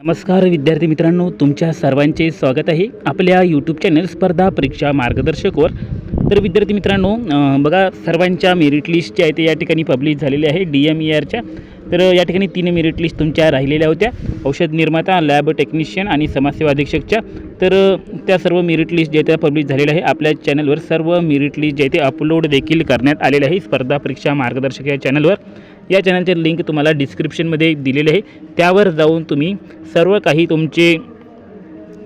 नमस्कार विद्यार्थी मित्रांनो, तुमच्या सर्वांचे स्वागत आहे आपल्या यूट्यूब चॅनल स्पर्धा परीक्षा मार्गदर्शकवर। तर विद्यार्थी मित्रांनो, बघा सर्वांच्या मेरिट लिस्ट जे आहे ते या ठिकाणी पब्लिश झालेले आहे DMERच्या। तर या ठिकाणी 3 मेरिट लिस्ट तुमच्या राहिलेल्या होत्या, औषध निर्माता, लॅब टेक्निशियन आणि समाजसेवा अधीक्षकच्या। तर त्या सर्व मेरिट लिस्ट जे त्या पब्लिश झालेल्या आहे। आपल्या चॅनलवर सर्व मेरिट लिस्ट जे ते अपलोड देखील करण्यात आलेले आहे स्पर्धा परीक्षा मार्गदर्शक या चॅनलवर। या चॅनलचे लिंक तुम्हाला डिस्क्रिप्शनमध्ये दिलेले आहे, त्यावर जाऊन तुम्ही सर्व काही तुमचे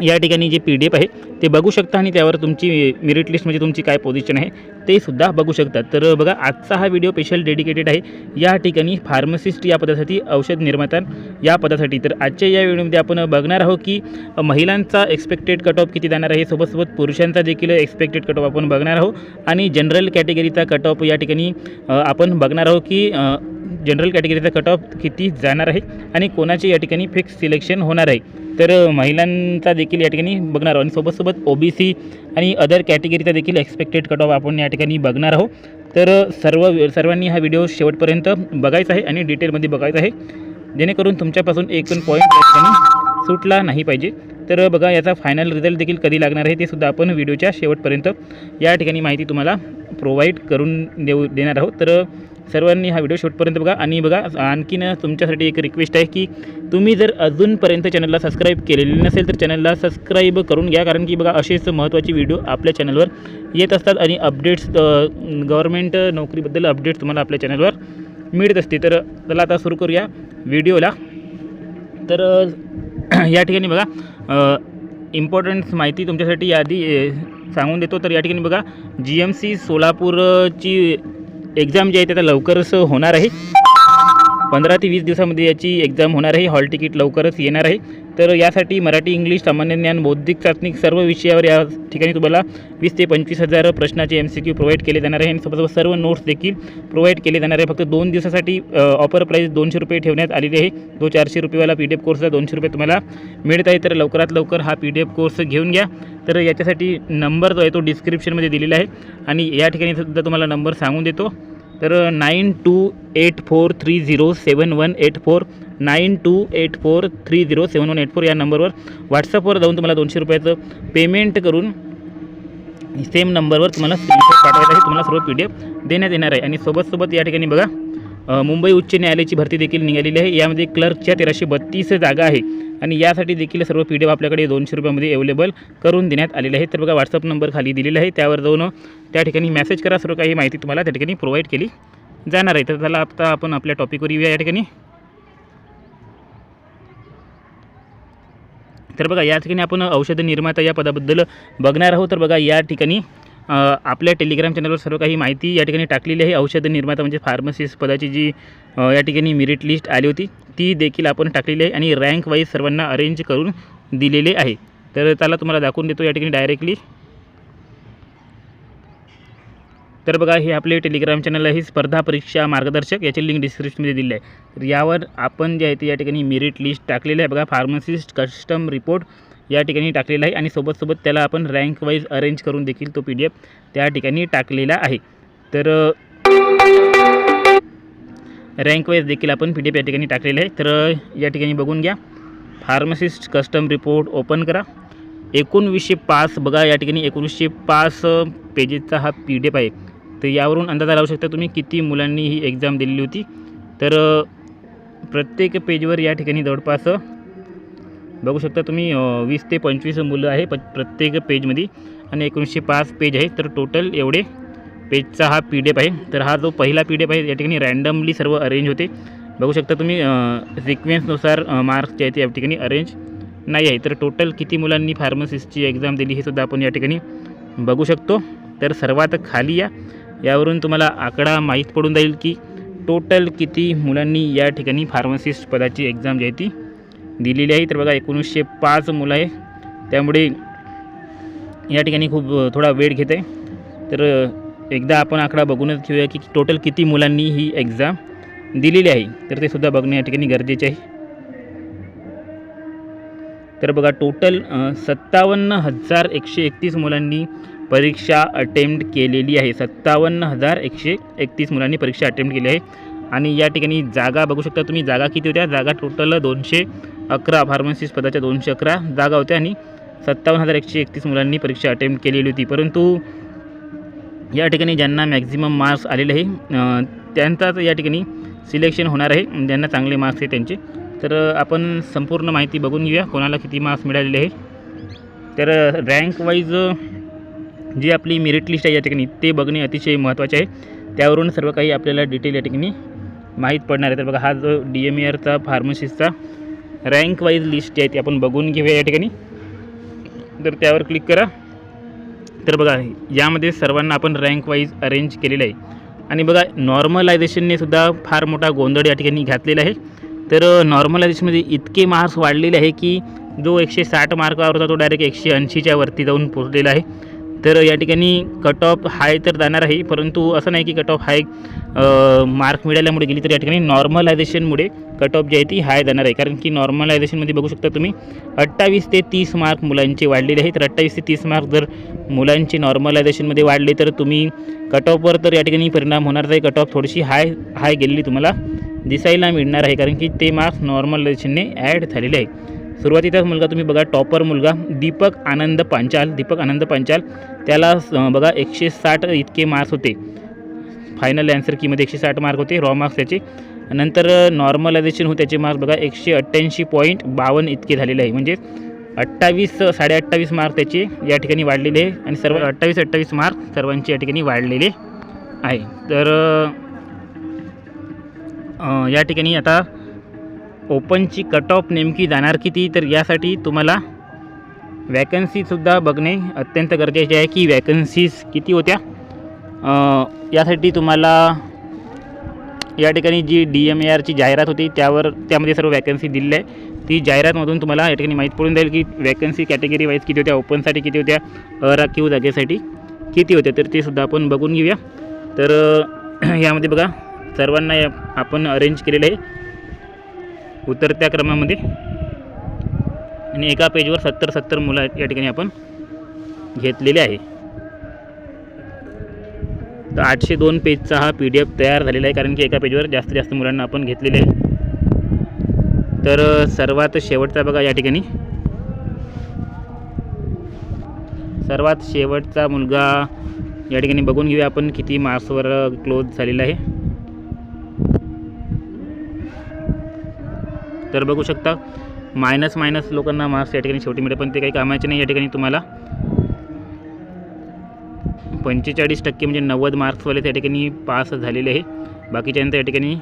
या ठिकाणी जे PDF आहे ते बघू शकता आणि त्यावर तुमची मेरिट लिस्ट म्हणजे तुमची काय पोझिशन आहे ते सुद्धा बघू शकता। तर बघा, आजचा हा व्हिडिओ स्पेशल डेडिकेटेड आहे या ठिकाणी फार्मासिस्ट या पदासाठी, औषध निर्माता या पदासाठी। तर आजच्या या व्हिडिओमध्ये आपण बघणार आहोत की महिलांचा एक्सपेक्टेड कट ऑफ किती जाणार आहे, सोबत पुरुषांचा देखील एक्सपेक्टेड कट ऑफ आपण बघणार आहोत आणि जनरल कॅटेगरीचा कट ऑफ या ठिकाणी आपण बघणार आहोत की जनरल कॅटेगरीचा कट ऑफ किती जाणार आहे आणि कोणाचे या ठिकाणी फिक्स सिलेक्शन होणार आहे। तर महिलांचा देखील या ठिकाणी बघणार आहोत आणि सोबत OBC आणि अदर कॅटेगरीचा देखील एक्सपेक्टेड कट ऑफ आपण या ठिकाणी बघणार आहोत। तर सर्वांनी हा व्हिडिओ शेवटपर्यंत बघायचा आहे आणि डिटेलमध्ये बघायचा आहे, जेणेकरून तुमच्यापासून एक पण पॉईंट या ठिकाणी सुटला नाही पाहिजे। तर बघा, याचा फायनल रिझल्ट देखील कधी लागणार आहे ते सुद्धा आपण व्हिडिओच्या शेवटपर्यंत या ठिकाणी माहिती तुम्हाला प्रोव्हाइड करून देणार आहोत। तर सर्वांनी हा व्हिडिओ शेवटपर्यंत बघा। आणि बघा, आणखीन तुमच्यासाठी एक रिक्वेस्ट आहे की तुम्ही जर अजूनपर्यंत चॅनलला सबस्क्राईब केलेले नसेल तर चॅनलला सबस्क्राईब करून घ्या, कारण की बघा असेच महत्त्वाचे व्हिडिओ आपल्या चॅनलवर येत असतात आणि अपडेट्स गव्हर्नमेंट नोकरीबद्दल अपडेट्स तुम्हाला आपल्या चॅनलवर मिळत असते। तर चला आता सुरू करूया व्हिडिओला। तर या ठिकाणी बघा, इम्पॉर्टंट माहिती तुमच्यासाठी आधी सांगून देतो। तर या ठिकाणी बघा, GMC सोलापूरची एक्झाम जी आहे त्याचा लवकरच होणार आहे, 15 ते 20 दिवसामध्ये याची एक्झाम होणार आहे। हॉल तिकीट लवकरच येणार आहे। तर यासाठी मराठी, इंग्लिश, सामान्य ज्ञान, बौद्धिक चाचणी सर्व विषयावर या ठिकाणी तुम्हाला 20 ते 25 हजार प्रश्नाचे MCQ प्रोव्हाइड केले जाणार आहे आणि सोबत सर्व नोट्स देखील प्रोव्हाइड केले जाणार आहे। फक्त 2 दिवसासाठी ऑफर प्राईस 200 रुपये ठेवण्यात आलेली आहे। जो 400 रुपयेवाला PDF कोर्सचा 200 रुपये तुम्हाला मिळत आहे। तर लवकरात लवकर हा PDF कोर्स घेऊन घ्या। तर याच्यासाठी नंबर जो आहे तो डिस्क्रिप्शनमध्ये दिलेला आहे आणि या ठिकाणी सुद्धा तुम्हाला नंबर सांगून देतो। तर 9284307184 9284307184 या नंबरवर व्हॉट्सअपवर जाऊन तुम्हाला 200 रुपयाचं पेमेंट करून सेम नंबरवर तुम्हाला स्क्रीनशॉट पाठवायचा आहे। तुम्हाला सर्व PDF देण्यात येणार आहे। आणि सोबत या ठिकाणी बघा, मुंबई उच्च न्यायालयाची भरती देखील निघालेली आहे। यामध्ये क्लर्कच्या 1332 जागा आहे आणि यासाठी देखील सर्व PDF आपल्याकडे 200 रुपयामध्ये अवेलेबल करून देण्यात आलेले आहे। तर बघा, व्हॉट्सअप नंबर खाली दिलेला आहे, त्यावर जाऊन त्या ठिकाणी मेसेज करा। सर्व काही माहिती तुम्हाला त्या ठिकाणी प्रोव्हाइड केली जाणार आहे। तर त्याला आता आपण आपल्या टॉपिकवर येऊया या ठिकाणी। तर बघा, या ठिकाणी आपण औषध निर्माता या पदाबद्दल बघणार आहोत। तर बघा, या ठिकाणी आपल्या टेलिग्राम चॅनलवर सर्व काही माहिती या ठिकाणी टाकलेली आहे। औषध निर्माता म्हणजे फार्मसिस्ट पदाची जी या ठिकाणी मेरिट लिस्ट आली होती ती देखील आपण टाकलेली आहे आणि रँक वाईज सर्वांना अरेंज करून दिलेले आहे। तर त्याला तुम्हाला दाखवून देतो या ठिकाणी डायरेक्टली। तर बघा, हे आपले टेलिग्राम चॅनल आहे स्पर्धा परीक्षा मार्गदर्शक, याची लिंक डिस्क्रिप्शनमध्ये दिली आहे। तर यावर आपण जे आहे ते या ठिकाणी मेरिट लिस्ट टाकलेलं आहे। बघा, फार्मसिस्ट कस्टम रिपोर्ट या ठिकाणी टाकलेला आहे आणि सोबत त्याला आपण रँक वाईज अरेंज करून देखील तो PDF त्या ठिकाणी टाकलेला आहे। तर रँक वाईज देखील आपण PDF या ठिकाणी टाकलेला आहे। तर या ठिकाणी बघून घ्या, फार्मसिस्ट कस्टम रिपोर्ट ओपन करा। 1905 बघा, या ठिकाणी 1905 पेजेसचा हा PDF आहे। तर यावरून अंदाजा लावू शकता तुम्ही किती मुलांनी ही एक्झाम दिलेली होती। तर प्रत्येक पेजवर या ठिकाणी जवळपास बघू शकता तुम्ही 20 ते 25 मुलं आहे प्रत्येक पेजमध्ये आणि 1905 पेज आहे। तर टोटल एवढे पेजचा हा PDF आहे। तर हा जो पहिला PDF आहे या ठिकाणी रँडमली सर्व अरेंज होते, बघू शकता तुम्ही सिक्वेन्सनुसार मार्क्स जे आहेत ते या ठिकाणी अरेंज नाही आहे। तर टोटल किती मुलांनी फार्मसिस्टची एक्झाम दिली हे सुद्धा आपण या ठिकाणी बघू शकतो। तर सर्वात खाली यावरून तुम्हाला आकडा माहीत पडून जाईल की टोटल किती मुलांनी या ठिकाणी फार्मसिस्ट पदाची एक्झाम जी आहे ती दिलेली आहे। तर बघा, 1905 मुलं आहे, त्यामुळे या ठिकाणी खूप थोडा वेळ घेत आहे। तर एकदा आपण आकडा बघूनच घेऊया की टोटल किती मुलांनी ही एक्झाम दिलेली आहे, तर ते सुद्धा बघणे या ठिकाणी गरजेचे आहे। तर बघा, टोटल 57,131 मुलांनी परीक्षा अटेम्प्ट केलेली आहे। 57,131 मुलांनी परीक्षा अटेम्प्ट केली आहे आणि या ठिकाणी जागा बघू शकता तुम्ही, जागा किती होत्या, जागा टोटल 11 फार्मसिस्ट पदाच्या 211 जागा होत्या आणि 57,131 मुलांनी परीक्षा अटेम्प्ट केलेली होती. परंतु या ठिकाणी ज्यांना मॅक्झिमम मार्क्स आलेले आहे त्यांचाच या ठिकाणी सिलेक्शन होणार आहे, ज्यांना चांगले मार्क्स आहे त्यांचे. तर आपण संपूर्ण माहिती बघून घेऊया कोणाला किती मार्क्स मिळालेले आहे. तर रँक वाईज जी आपली मेरिट लिस्ट आहे या ठिकाणी ते बघणे अतिशय महत्त्वाचे आहे. त्यावरून सर्व काही आपल्याला डिटेल या ठिकाणी माहीत पडणार आहे. तर बघा, हा जो DMARचा फार्मसिस्टचा रँक वाईज लिस्ट आहे ती आपण बघून घेऊया या ठिकाणी. तर त्यावर क्लिक करा. तर बघा, यामध्ये सर्वांना आपण रँक वाईज अरेंज केलेलं आहे. आणि बघा, नॉर्मलायझेशनने सुद्धा फार मोठा गोंधळ या ठिकाणी घातलेला आहे. तर नॉर्मलायझेशनमध्ये इतके मार्क्स वाढलेले आहे की जो 160 मार्कावर होता तो डायरेक्ट 180च्या वरती जाऊन पोहोचलेला आहे. तर या ठिकाणी कट ऑफ हाय तर जाणार आहे, परंतु असं नाही की कट ऑफ हाय मार्क मिळाल्यामुळे गेली. तर या ठिकाणी नॉर्मलायझेशनमुळे कट ऑफ जी आहे ती हाय जाणार आहे. कारण की नॉर्मलायझेशनमध्ये बघू शकता तुम्ही 28 ते 30 मार्क मुलांचे वाढलेले आहेत. तर 28 ते 30 मार्क जर मुलांचे नॉर्मलायझेशनमध्ये वाढले तर तुम्ही कट ऑफवर तर या ठिकाणी परिणाम होणारच आहे. कट ऑफ थोडीशी हाय गेलेली तुम्हाला दिसायला मिळणार आहे, कारण की ते मार्क्स नॉर्मलायझेशनने ॲड झालेले आहे. सुरुवातीचाच मुलगा तुम्ही बघा, टॉपर मुलगा दीपक आनंद पांचाल त्याला बघा 160 इतके मार्क्स होते. फायनल ॲन्सर कीमध्ये 160 मार्क होते रॉ मार्क्स त्याचे. नंतर नॉर्मलायझेशन होते त्याचे मार्क्स बघा 188.52 इतके झालेले आहे. म्हणजे 28 मार्क त्याचे या ठिकाणी वाढलेले आहे आणि सर्व 28 मार्क सर्वांचे या ठिकाणी वाढलेले आहे. तर या ठिकाणी आता ओपनची कट ऑफ नेमकी जाणार किती, तर यासाठी तुम्हाला वॅकन्सीसुद्धा बघणे अत्यंत गरजेचे आहे की वॅकन्सीज किती होत्या. यासाठी तुम्हाला या ठिकाणी जी DMARची जाहिरात होती त्यामध्ये सर्व वॅकन्सी दिलेल्या आहे. ती जाहिरातमधून तुम्हाला या ठिकाणी माहीत पडून जाईल की वॅकन्सी कॅटेगरी वाईज किती होत्या, ओपनसाठी किती होत्या, अराखीव जागेसाठी किती होत्या. तर ते सुद्धा आपण बघून घेऊया. तर यामध्ये बघा, सर्वांना आपण अरेंज केलेलं आहे उतरत्या क्रमामध्ये आणि एका पेजवर 70 मुलं या ठिकाणी आपण घेतलेले आहे. तर 802 पेजचा हा PDF तयार झालेला आहे, कारण की एका पेजवर जास्त मुलांना आपण घेतलेले आहे. तर सर्वात शेवटचा बघा, या ठिकाणी सर्वात शेवटचा मुलगा या ठिकाणी बघून घेऊया आपण किती मार्क्सवर क्लोज झालेला आहे. तर बघू शकता मायनस लोकांना मार्क्स या ठिकाणी शेवटी मिळेल, पण ते काही कामाचे नाही. या ठिकाणी तुम्हाला 45% म्हणजे 90 मार्क्सवाले त्या ठिकाणी पास झालेले आहे. बाकीच्यांतर या ठिकाणी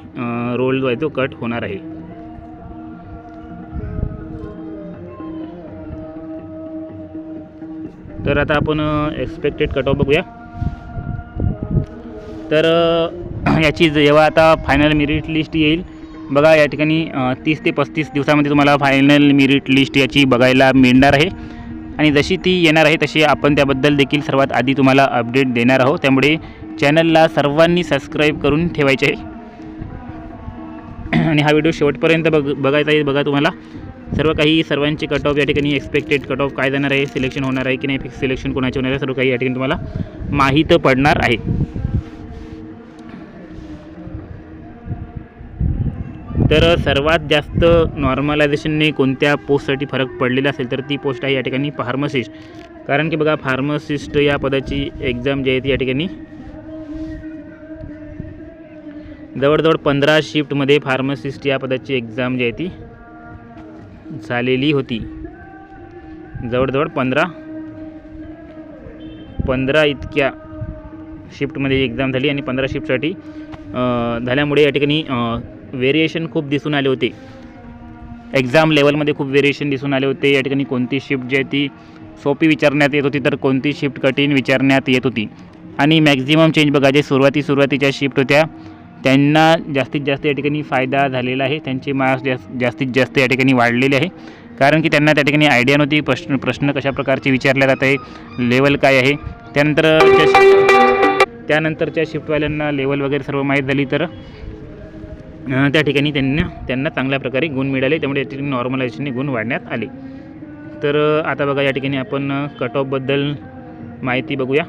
रोल जो आहे तो कट होणार आहे. तर आता आपण एक्सपेक्टेड कट ऑफ बघूया. तर याची जेव्हा आता फायनल मेरिट लिस्ट येईल बघा, या ठिकाणी 30 ते 35 दिवसामध्ये तुम्हाला फायनल मेरिट लिस्ट याची बघायला मिळणार आहे. आणि जशी ती येणार आहे तशी आपण त्याबद्दल देखील सर्वात आधी तुम्हाला अपडेट देणार आहोत. त्यामुळे चॅनलला सर्वांनी सबस्क्राईब करून ठेवायचे आहे आणि हा व्हिडिओ शेवटपर्यंत बघायचा आहे. बघा, तुम्हाला सर्वांचे कट ऑफ या ठिकाणी एक्सपेक्टेड कट ऑफ काय जाणार आहे, सिलेक्शन होणार आहे की नाही, फिक्स सिलेक्शन कोणाचे होणार आहे, सर्व काही या ठिकाणी तुम्हाला माहीत पडणार आहे. तर सर्वात जास्त नॉर्मलायझेशनने कोणत्या पोस्टसाठी फरक पडलेला असेल तर ती पोस्ट आहे या ठिकाणी फार्मसिस्ट. कारण की बघा, फार्मसिस्ट या पदाची एक्झाम जी आहे ती या ठिकाणी जवळजवळ 15 शिफ्टमध्ये फार्मसिस्ट या पदाची एक्झाम जी आहे ती झालेली होती. जवळजवळ 15 इतक्या शिफ्टमध्ये एक्झाम झाली आणि 15 शिफ्टसाठी झाल्यामुळे या ठिकाणी व्हेरिएशन खूप दिसून आले होते. एक्झाम लेवलमध्ये खूप व्हेरिएशन दिसून आले होते. या ठिकाणी कोणती शिफ्ट जी आहे ती सोपी विचारण्यात येत होती तर कोणती शिफ्ट कठीण विचारण्यात येत होती. आणि मॅक्झिमम चेंज बघा, जे सुरुवातीच्या शिफ्ट होत्या त्यांना जास्तीत जास्त या ठिकाणी फायदा झालेला आहे. त्यांचे मार्क्स जास्तीत जास्त या ठिकाणी वाढलेले आहे, कारण की त्यांना त्या ठिकाणी आयडिया नव्हती प्रश्न कशा प्रकारचे विचारले जात आहे, लेवल काय आहे. त्यानंतरच्या शिफ्टवाल्यांना लेवल वगैरे सर्व माहीत झाली, तर त्या ठिकाणी त्यांना चांगल्या प्रकारे गुण मिळाले. त्यामुळे या ठिकाणी नॉर्मलायझेशनने गुण वाढण्यात आले. तर आता बघा, या ठिकाणी आपण कट ऑफबद्दल माहिती बघूया.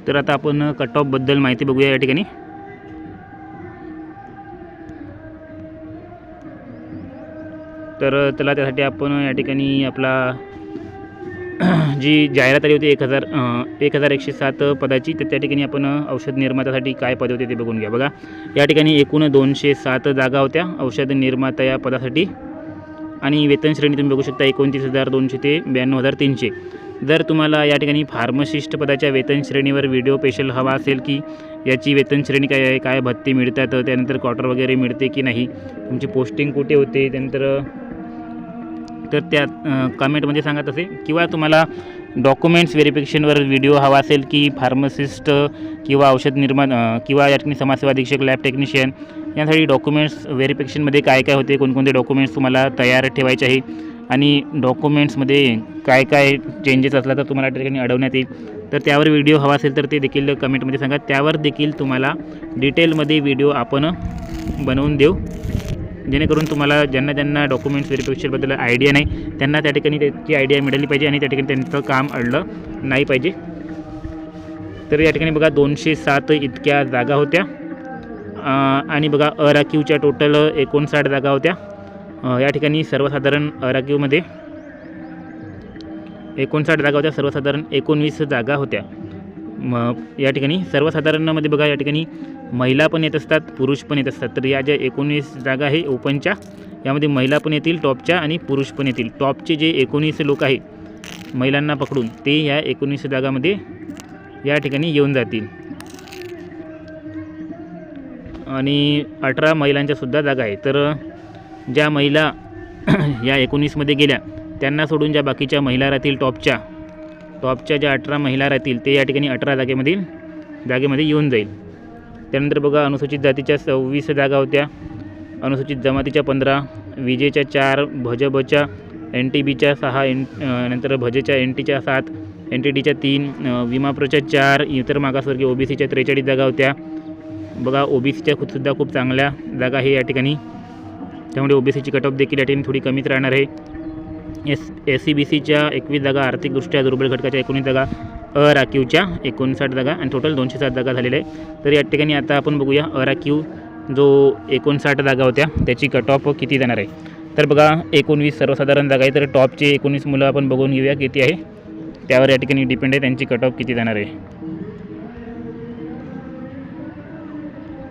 तर आता आपण कट ऑफबद्दल माहिती बघूया या ठिकाणी. तर त्यासाठी आपण या ठिकाणी आपला जी जाहिरात आली होती 1107 पदाची, तर त्या ठिकाणी आपण औषध निर्मात्यासाठी काय पद होते ते बघून घ्या. बघा या ठिकाणी एकूण 207 जागा होत्या औषध निर्माता या पदासाठी आणि वेतन श्रेणी तुम्ही बघू शकता 29,200 ते 92,300. जर तुम्हाला या ठिकाणी फार्मासिस्ट पदाच्या वेतन श्रेणीवर व्हिडिओ स्पेशल हवा असेल की याची वेतन श्रेणी काय आहे, काय भत्ते मिळतात, त्यानंतर क्वार्टर वगैरे मिळते की नाही, तुमची पोस्टिंग कुठे होते, त्यानंतर तर त्या कमेंटमध्ये सांगा तसे. किंवा तुम्हाला डॉक्युमेंट्स व्हेरिफिकेशनवर व्हिडिओ हवा असेल की फार्मासिस्ट किंवा औषध किंवा या ठिकाणी समाजसेवा अधीक्षक, लॅब टेक्निशियन यासाठी डॉक्युमेंट्स व्हेरिफिकेशनमध्ये काय काय होते, कोणकोणते डॉक्युमेंट्स तुम्हाला तयार ठेवायचे आहे आणि डॉक्युमेंट्समध्ये काय काय चेंजेस असला तर तुम्हाला त्या ठिकाणी अडवण्यात येईल, तर त्यावर व्हिडिओ हवा असेल तर ते देखील कमेंटमध्ये सांगा. त्यावर देखील तुम्हाला डिटेलमध्ये व्हिडिओ आपण बनवून देऊ, जेणेकरून तुम्हाला ज्यांना डॉक्युमेंट्स व्हेरिफिकेशनबद्दल आयडिया नाही त्यांना त्या ठिकाणी त्याची आयडिया मिळाली पाहिजे आणि त्या ठिकाणी त्यांचं काम अडलं नाही पाहिजे. तर या ठिकाणी बघा 207 इतक्या जागा होत्या आणि बघा अराखीवच्या टोटल 59 जागा होत्या. या ठिकाणी सर्वसाधारण अराखीवमध्ये 59 जागा होत्या, सर्वसाधारण 19 जागा होत्या. या ठिकाणी सर्वसाधारणमध्ये बघा या ठिकाणी महिला पण येत असतात, पुरुष पण येत असतात. तर या ज्या 19 जागा आहे ओपनच्या, यामध्ये महिला पण येतील टॉपच्या आणि पुरुष पण येतील. टॉपचे जे 19 लोक आहे महिलांना पकडून ते ह्या 19 जागामध्ये या ठिकाणी येऊन जातील आणि 18 महिलांच्यासुद्धा जागा आहे. तर ज्या महिला या 19मध्ये गेल्या त्यांना सोडून ज्या बाकीच्या महिला राहतील टॉपच्या ज्या 18 महिला राहतील ते या ठिकाणी 18 जागेमध्ये येऊन जाईल. त्यानंतर बघा अनुसूचित जातीच्या 26 जागा होत्या, अनुसूचित जमातीच्या 15, विजेच्या 4, भजबच्या NTBच्या 6, नंतर भजेच्या NTच्या 7, NTDच्या 3, विमाप्रोच्या 4, इतर मागासवर्गीय OBCच्या 43 जागा होत्या. बघा OBCच्या सुद्धा खूप चांगल्या जागा आहे या ठिकाणी, त्यामुळे OBCची कट ऑफ देखील या ठिकाणी थोडी कमीच राहणार आहे. SCBCच्या 21 जागा, आर्थिकदृष्ट्या दुर्बल घटकाच्या 19 जागा, अराखीवच्या 59 जागा आणि टोटल 207 जागा झालेल्या आहे. तर या ठिकाणी आता आपण बघूया अराखीव जो 59 जागा होत्या त्याची कट ऑफ किती जाणार आहे. तर बघा 19 सर्वसाधारण जागा आहे, तर टॉपचे 19 मुलं आपण बघून घेऊया किती आहे, त्यावर या ठिकाणी डिपेंड आहे त्यांची कट ऑफ किती जाणार आहे.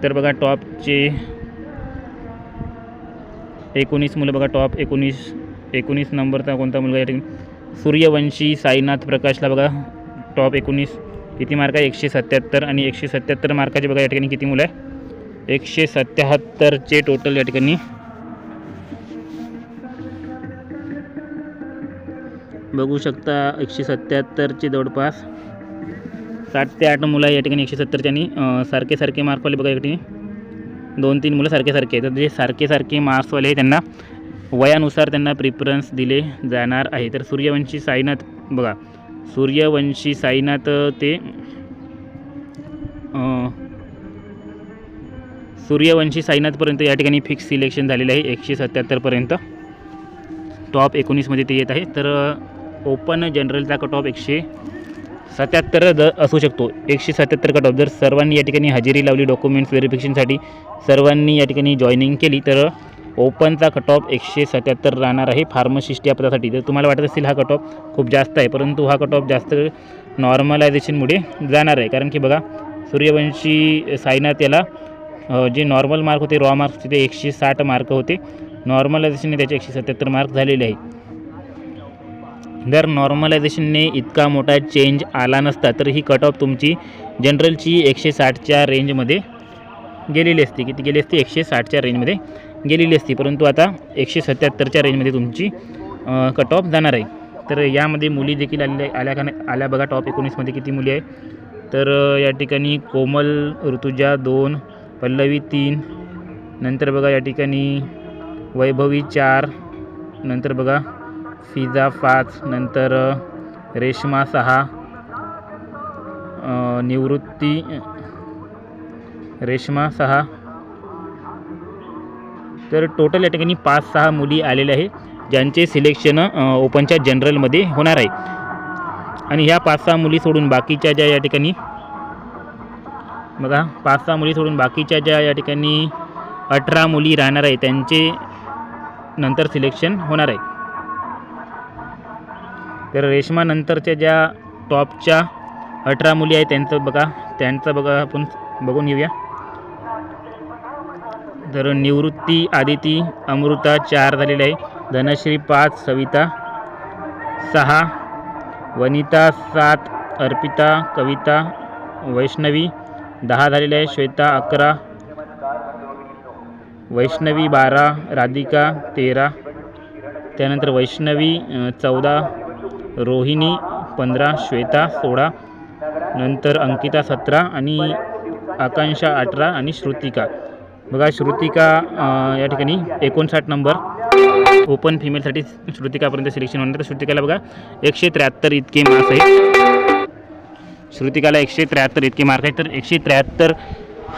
तर बघा टॉपचे 19 मुलं बघा, टॉप 19 नंबरचा कोणता मुलगा या ठिकाणी सूर्यवंशी साईनाथ प्रकाशला बघा टॉप 19 किती मार्क आहे 177 आणि 177 मार्काचे बघा या ठिकाणी किती मुलं आहे 177चे टोटल या ठिकाणी बघू शकता. 177चे जवळपास 7 ते 8 मुलं या ठिकाणी 170चे आणि सारखे मार्कवाले बघा या ठिकाणी 2-3 मुलं सारखे आहेत. तर जे सारखे मार्क्सवाले आहे त्यांना वयानुसार त्यांना प्रिफरन्स दिले जाणार आहे. तर सूर्यवंशी साईनाथ बघा, सूर्यवंशी साईनाथ ते सूर्यवंशी साईनाथपर्यंत या ठिकाणी फिक्स सिलेक्शन झालेलं आहे 177पर्यंत. टॉप 19मध्ये ते येत आहे. तर ओपन जनरलचा कट ऑफ 177 असू शकतो. 177 कट ऑफ जर सर्वांनी या ठिकाणी हजेरी लावली डॉक्युमेंट्स व्हेरिफिकेशनसाठी, सर्वांनी या ठिकाणी जॉईनिंग केली तर ओपनचा कट ऑफ 177 राहणार आहे फार्मासिस्ट या पदासाठी. जर तुम्हाला वाटत असेल हा कट ऑफ खूप जास्त आहे, परंतु हा कट ऑफ जास्त नॉर्मलायझेशनमुळे जाणार आहे. कारण की बघा सूर्यवंशी साईनाथ याला जे नॉर्मल मार्क होते रॉ मार्क्स तिथे 160 मार्क होते, नॉर्मलायझेशनने त्याचे 177 मार्क झालेले आहे. जर नॉर्मलायझेशनने इतका मोठा चेंज आला नसता तर ही कट ऑफ तुमची जनरलची 160च्या रेंजमध्ये गेलेली असते. किती गेली असते 160च्या रेंजमध्ये गेलेली असती, परंतु आता 177च्या रेंजमध्ये तुमची कट ऑफ जाणार आहे. तर यामध्ये मुली देखील आल्या बघा. टॉप 19मध्ये किती मुली आहे तर या ठिकाणी कोमल ऋतुजा 2, पल्लवी 3, नंतर बघा या ठिकाणी वैभवी 4, नंतर बघा फिजा 5, नंतर रेश्मा 6, निवृत्ती रेश्मा 6. तर टोटल या ठिकाणी 5-6 मुली आलेल्या आहे ज्यांचे सिलेक्शन ओपनच्या जनरलमध्ये होणार आहे. आणि ह्या 5-6 मुली सोडून बाकीच्या ज्या या ठिकाणी बघा 5-6 मुली सोडून बाकीच्या ज्या या ठिकाणी 18 मुली राहणार आहे त्यांचे नंतर सिलेक्शन होणार आहे. तर रेश्मा नंतरच्या ज्या टॉपच्या 18 मुली आहेत त्यांचं बघा आपण बघून घेऊया. तर निवृत्ती, आदिती, अमृता 4 झालेले आहे, धनश्री 5, सविता 6, वनिता 7, अर्पिता, कविता, वैष्णवी 10 झालेले आहे, श्वेता 11, वैष्णवी 12, राधिका 13, त्यानंतर वैष्णवी 14, रोहिणी 15, श्वेता 16, नंतर अंकिता 17 आणि आकांक्षा 18 आणि श्रुतिका. बघा श्रुतिका या ठिकाणी 59 नंबर ओपन फिमेलसाठी श्रुतिकापर्यंत सिलेक्शन होणार. तर श्रुतिकाला बघा 173 इतके मार्क्स आहेत. श्रुतिकाला 173 इतके मार्क आहेत. तर 173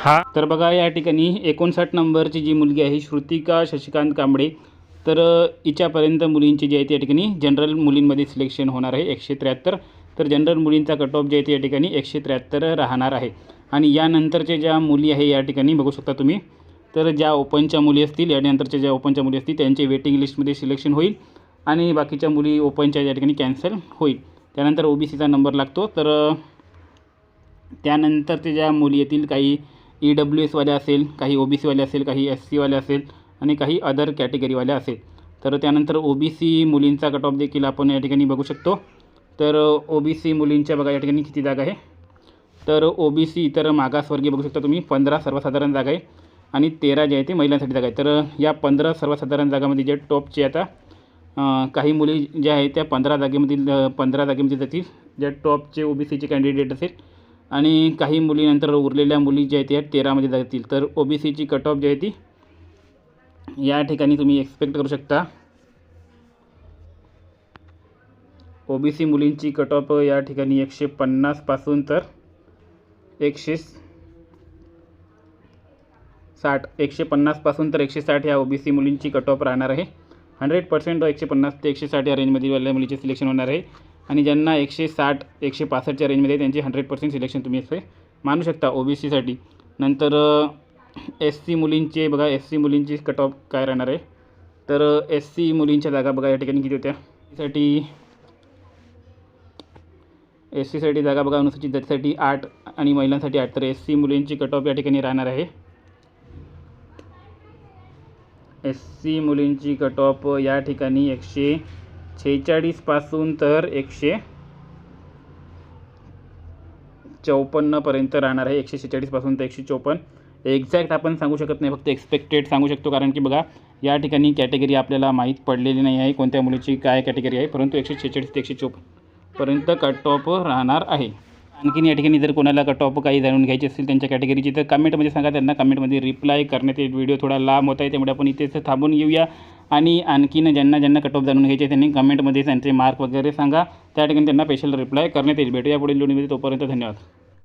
हा तर बघा या ठिकाणी 59 नंबरची जी मुलगी आहे श्रुतिका शशिकांत कांबळे, तर हिच्यापर्यंत मुलींची जी आहे या ठिकाणी जनरल मुलींमध्ये सिलेक्शन होणार आहे 173. तर जनरल मुलींचा कट ऑफ जे आहे या ठिकाणी 173 राहणार आहे. आणि यानंतरचे ज्या मुली आहे या ठिकाणी बघू शकता तुम्ही, तर ज्या ओपनच्या मुली असतील यानंतरच्या ज्या ओपनच्या मुली असतील त्यांचे वेटिंग लिस्टमध्ये सिलेक्शन होईल आणि बाकीच्या मुली ओपनच्या या ठिकाणी कॅन्सल होईल. त्यानंतर OBCचा नंबर लागतो. तर त्यानंतरचे ज्या मुली येतील काही EWSवाल्या असेल, काही OBCवाल्या असेल, काही SCवाल्या असेल आणि काही अदर कॅटेगरीवाल्या असेल. तर त्यानंतर OBC मुलींचा कट ऑफ देखील आपण या ठिकाणी बघू शकतो. तर OBC मुलींच्या बघा या ठिकाणी किती जागा आहे. तर OBC इतर मागासवर्गीय बघू शकता तुम्ही 15 सर्वसाधारण जागा आहे आणि 13 जे आहे ते महिलांसाठी जागा आहे. तर या 15 सर्वसाधारण जागामध्ये जे टॉपचे आता काही मुली ज्या आहेत त्या 15 जागेमध्ये जातील ज्या टॉपचे OBCचे कॅन्डिडेट असेल आणि काही मुलीनंतर उरलेल्या मुली ज्या आहेत त्या 13मध्ये जातील. तर OBCची कट ऑफ जी आहे ती या ठिकाणी तुम्ही एक्सपेक्ट करू शकता. OBC मुलींची कट ऑफ या ठिकाणी 150 पासून तर 150 पासून तर 160 ह्या OBC मुलींची कट ऑफ राहणार आहे. 100% 150 ते 160 या रेंजमध्ये वाल्या मुलीचे सिलेक्शन होणार आहे. आणि ज्यांना 160 165च्या रेंजमध्ये त्यांचे 100% सिलेक्शन तुम्ही असे मानू शकता OBCसाठी. नंतर SC मुलींचे बघा SC मुलींची कट ऑफ काय राहणार आहे. तर SC मुलींच्या जागा बघा या ठिकाणी किती होत्या. SCसाठी जागा बघा अनुसूचित जातीसाठी 8 आणि महिलांसाठी 8. तर SC मुलींची कट ऑफ या ठिकाणी राहणार आहे. SC मुलींची कट ऑफ या ठिकाणी 146 पासून तर 154 पर्यंत राहणार आहे. 146 पासून तर 154 एक्झॅक्ट आपण सांगू शकत नाही, फक्त एक्सपेक्टेड सांगू शकतो. कारण की बघा या ठिकाणी कॅटेगरी आपल्याला माहीत पडलेली नाही आहे कोणत्या मुलीची काय कॅटेगरी आहे, परंतु 146 ते 154 पर्यंत कट ऑफ राहणार आहे. आणखीन या ठिकाणी जर कोणाला कट ऑफ काही जाणून घ्यायची असेल त्यांच्या कॅटेगरीची तर कमेंटमध्ये सांगा. त्यांना कमेंटमध्ये रिप्लाय करण्यात येईल. व्हिडिओ थोडा लांब होत आहे त्यामुळे आपण इथेच थांबून घेऊया. आणि आणखीन ज्यांना कट ऑफ जाणून घ्यायचे त्यांनी कमेंटमध्ये त्यांचे मार्क वगैरे सांगा. त्या ठिकाणी त्यांना स्पेशल रिप्लाय करण्यात येईल. भेटूया पुढील व्हिडिओमध्ये. तोपर्यंत धन्यवाद.